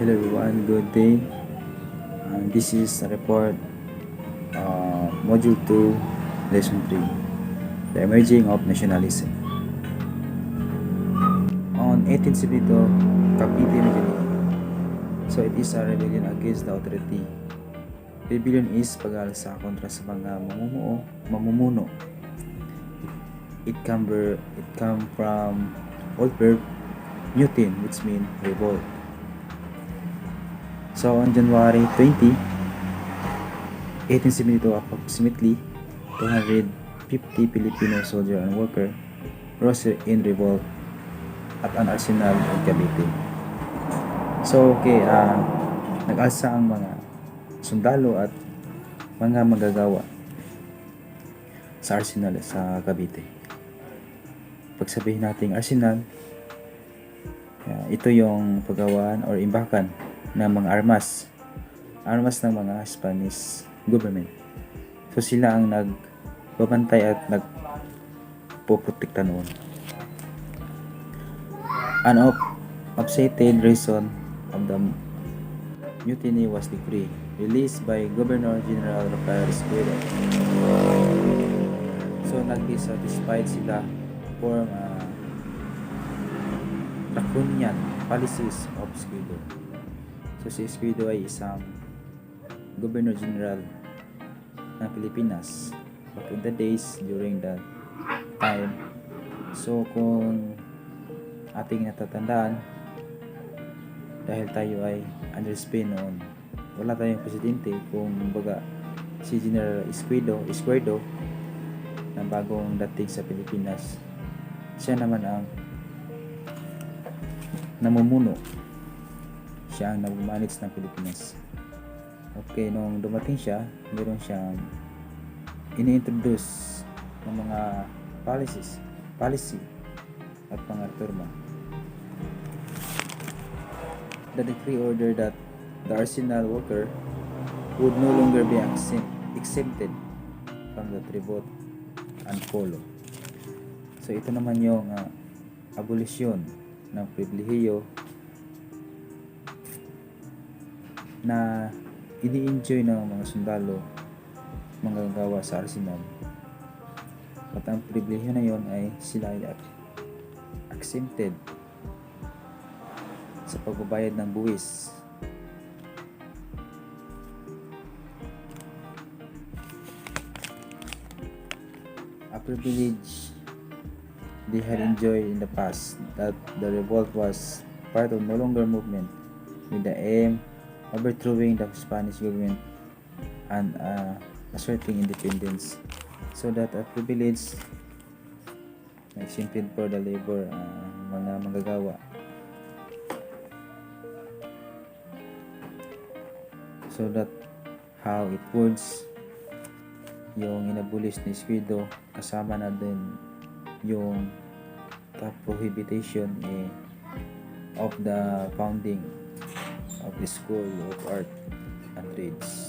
Hello everyone, good day. This is a report, Module 2, Lesson 3, The Emerging of Nationalism. On 1872, Cavite Rebellion. So it is a rebellion against the authority. Rebellion is pag-alsa kontra sa mga mamumuno. It come from old verb mutin, which means revolt. So on January 20, 1872, approximately 250 Filipino soldier and worker rose in revolt at an arsenal in Cavite. So nag-alsa ang mga sundalo at mga manggagawa sa arsenal sa Cavite. Pagsabihin nating arsenal, ito yung paggawaan or imbakan ng mga armas ng mga Spanish government. So sila ang nagbabantay at nagpoprotekta noon. An updated reason of the mutiny was decree released by Governor General Rafael Escudo. So nag-dissatisfied sila for draconian policies of Escudo. So si Escudo ay isang Governor General ng Pilipinas back in the days during that time. So kung ating natatandaan, dahil tayo ay under Spain noon, wala tayong presidente, kung baga si General Escudo na bagong dating sa Pilipinas, siya naman ang namumuno, siya ang nag-manage ng Pilipinas. Okay, nung dumating siya, meron siyang ini-introduce ng mga policy at mga reforma. The decree ordered that the arsenal worker would no longer be exempted from the tribute and polo. So ito naman yung abolisyon ng pribilehiyo na ini-enjoy ng mga sundalo, mga gawa sa arsenal. At ang pribilehiyo na yon ay sila ay exempted sa pagbabayad ng buwis. A privilege they had enjoyed in the past, that the revolt was part of no longer movement with the aim overthrowing the Spanish government and asserting independence. So that a privilege exempted for the labor, mga manggagawa. So that how it works, yung inabolish ni Escudo, kasama na din yung prohibition of the founding of the School of Art and Trades.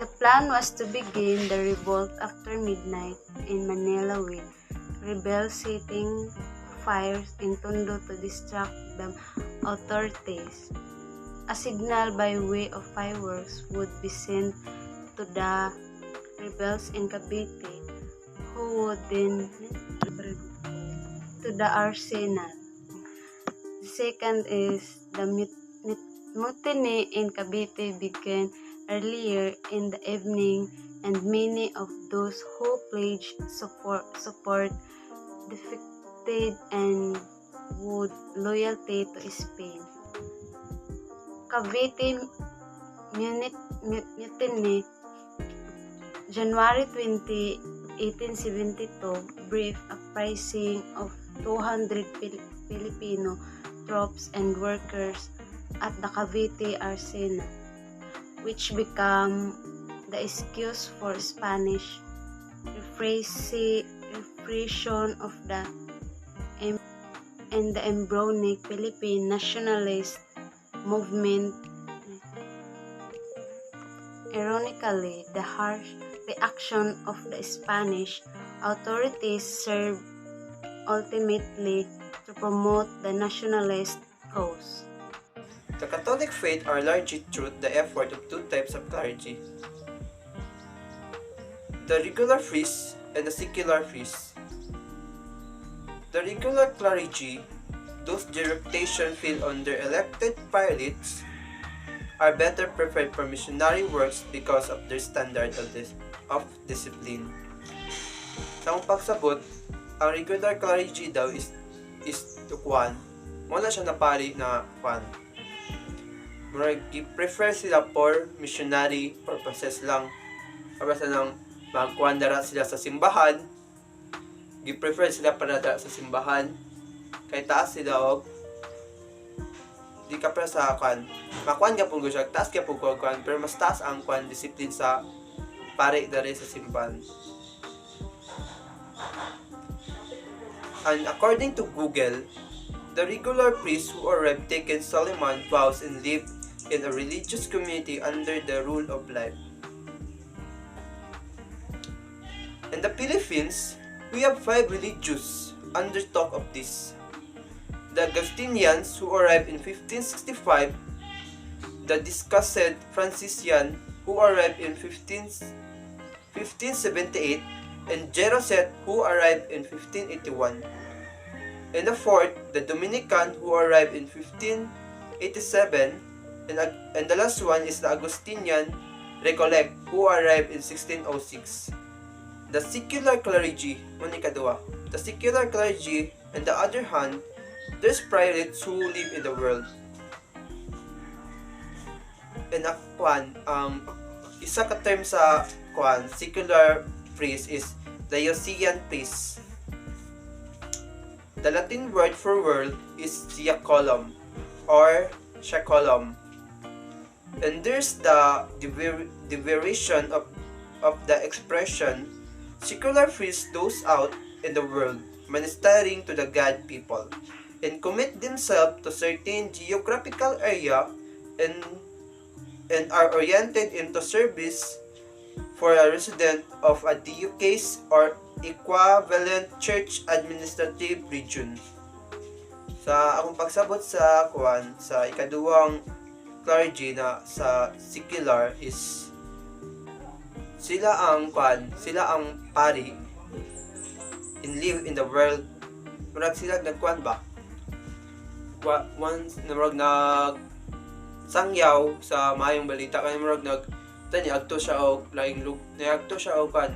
The plan was to begin the revolt after midnight in Manila, with rebels setting fires in Tondo to distract the authorities. A signal by way of fireworks would be sent to the rebels in Cavite, who would then to the arsenal. The second is the mutiny in Cavite began earlier in the evening, and many of those who pledged support defected and vowed loyalty to Spain. Cavite mutiny, January 20, 1872, brief uprising of 200 Filipino troops and workers at the Cavite arsenal, which became the excuse for Spanish repression of the and the embryonic Philippine nationalist movement. Ironically, the harsh reaction of the Spanish authorities served ultimately to promote the nationalist host. The Catholic faith are largely through the effort of two types of clergy: the regular priests and the secular priests. The regular clergy, those their reputation fell on their elected prelates, are better prepared for missionary works because of their standard of discipline. Sa akong pagsabot, ang regular clergy daw is tukwan. Wala siya napari na kwan. Prefer sila for missionary purposes lang. Para sa nang magkuhan dara sila sa simbahan, gi-prefer sila para dara sa simbahan. Kay taas sila og di ka para sa kwan. Makuan ka pong siya, taas ka pong kwan, pero mas taas ang kwan discipline sa pare dara sa simbahan. And according to Google, the regular priests who arrived taken solemn vows and lived in a religious community under the rule of life. In the Philippines, we have 5 religious undertalk of this. The Augustinians who arrived in 1565, the discussed Franciscan who arrived in 1578, and Jeroset who arrived in 1581. And the fourth, the Dominican who arrived in 1587, and the last one is the Augustinian Recollect who arrived in 1606. The secular clergy, the secular clergy, on the other hand, there's prelates who live in the world. And isa ka term sa secular priest is diocesan priest. The Latin word for world is diacolum or shacolum. And there's the derivation of the expression secular priests those out in the world, ministering to the God people, and commit themselves to certain geographical area and are oriented into service for a resident of a diocese or equivalent church administrative region. Sa akong pagsabot sa ikaduhang clergy na sa secular is sila ang pari and live in the world. Murag sila nagkuan ba? Once nag sangyaw sa maayong balita kay murag agto siya og laing lug, niagto siya og kan.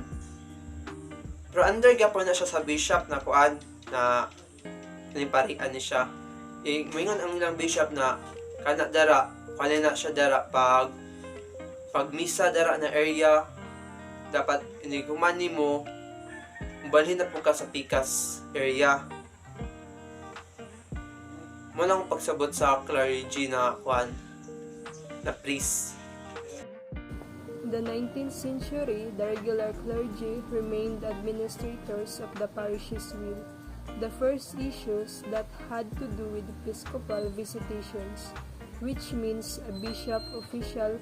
Pero under gyapon na siya sa bishop na kuan na parian ni siya. Moingon ang ilang bishop na kana dara, kanina siya dara pag misa dara na area dapat iniguman nimo balhin na po ka sa Pikas area. Mo lang pagsabot sa clergy na kuan na priest. In the 19th century, the regular clergy remained administrators of the parish's will. The first issues that had to do with episcopal visitations, which means a bishop official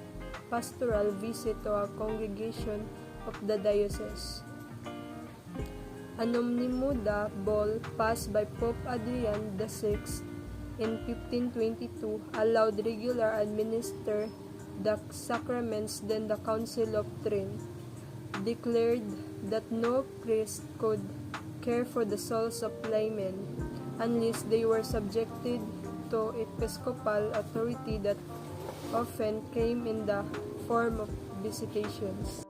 pastoral visit to a congregation of the diocese. An omnimoda bull passed by Pope Adrian VI in 1522 allowed regular administer the sacraments. Then the Council of Trent declared that no priest could care for the souls of laymen unless they were subjected to episcopal authority that often came in the form of visitations.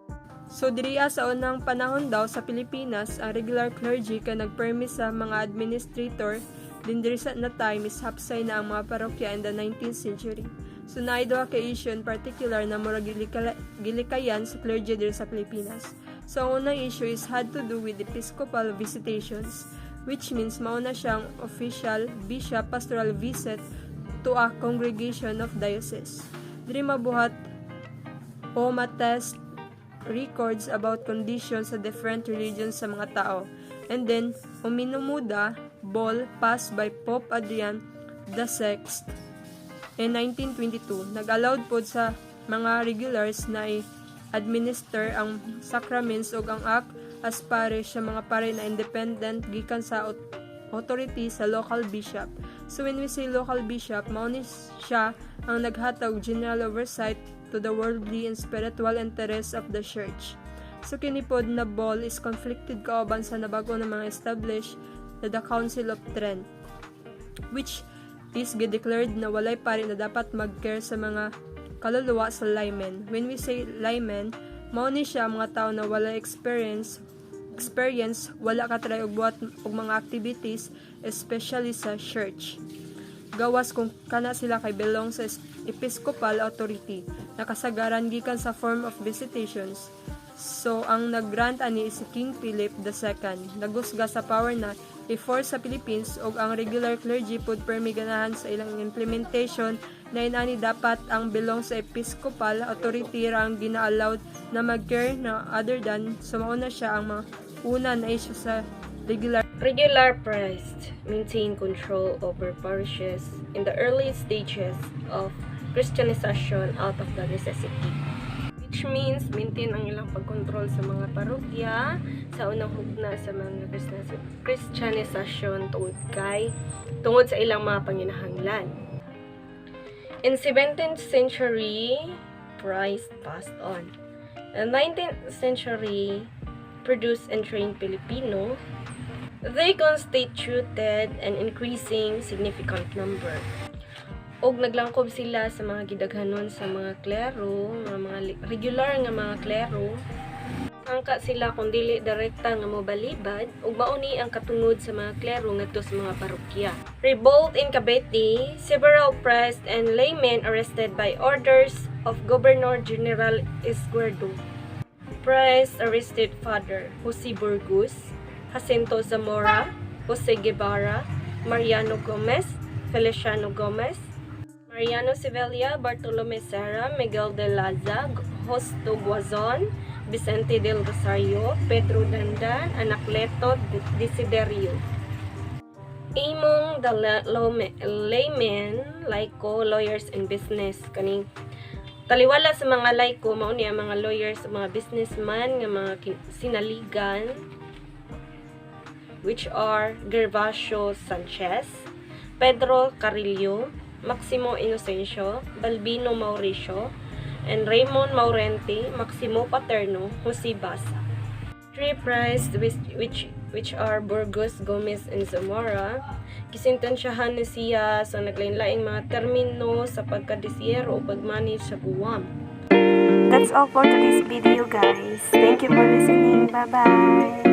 So diriya sa unang panahon daw sa Pilipinas, ang regular clergy ka nagpermi sa mga administrator, din diri sa na time is hapsay na ang mga parokya in the 19th century. So naay duha ka issue in particular na murag gilikayan sa clergy diri sa Pilipinas. So ang unang issue is had to do with episcopal visitations, which means mauna siyang official bishop pastoral visit to a congregation of diocese. Diri mabuhat o matest records about conditions sa different religions sa mga tao. And then, uminumuda bull passed by Pope Adrian VI in 1922. Nag-allowed po sa mga regulars na i-administer ang sacraments o ang act as parish sa mga pare na independent gikan sa authority sa local bishop. So when we say local bishop, mao ni siya ang naghatag general oversight to the worldly and spiritual interests of the church. So kini pod na ball is conflicted kauban sa nabago na mga established na the Council of Trent, which is declared na walay pari na dapat mag-care sa mga kaluluwa sa laymen. When we say laymen, mao ni siya mga tao na wala experience, wala katry og buhat og mga activities, especially sa church. Gawas kung kana sila kay belong sa episcopal authority, nakasagaran gikan sa form of visitations. So, ang nag-grant ani si King Philip II. Nagusga sa power na i-force sa Philippines og ang regular clergy pod permi ganahan sa ilang implementation na inani dapat ang belong sa episcopal authority ra ang gina-allowed na mag-care na other than sumauna siya ang mga una na issue sa Regular priests maintain control over parishes in the early stages of Christianization out of the necessity. Which means, maintain ang ilang pagkontrol sa mga parokya sa unang hugna sa mga Christianization tungod sa ilang mga panginahanglan. In 17th century, priests passed on. In 19th century, produced and trained Filipino, they constituted an increasing significant number. Og naglangkob sila sa mga gidaghanon sa mga klero, mga regular nga mga klero. Sangka sila kung dili direkta nga mobalibad ug mauni ang katungod sa mga klero ngadto sa mga parokya. Revolt in Cavite, several priests and laymen arrested by orders of Governor General Izquierdo. Priests arrested Father Jose Burgos, Jacinto Zamora, Jose Guevara, Mariano Gomez, Feliciano Gomez, Mariano Sevilla, Bartolome Serra, Miguel de Laza, Justo Guazon, Vicente del Rosario, Pedro Dandan, Anacleto Desiderio. Among the laymen, laiko, lawyers, and business, kaning taliwala sa mga laiko, mao niya mga lawyers, mga businessman, nga mga sinaligan, which are Gervasio Sanchez, Pedro Carrillo, Maximo Inocencio, Balbino Mauricio, and Raymond Maurente, Maximo Paterno, Jose Basa. Three priests which are Burgos, Gomez, and Zamora, kisintensyahan ni siya sa naglain-laing mga termino sa pagkadesiero o pagmanage sa Guam. That's all for today's video, guys. Thank you for listening. Bye-bye.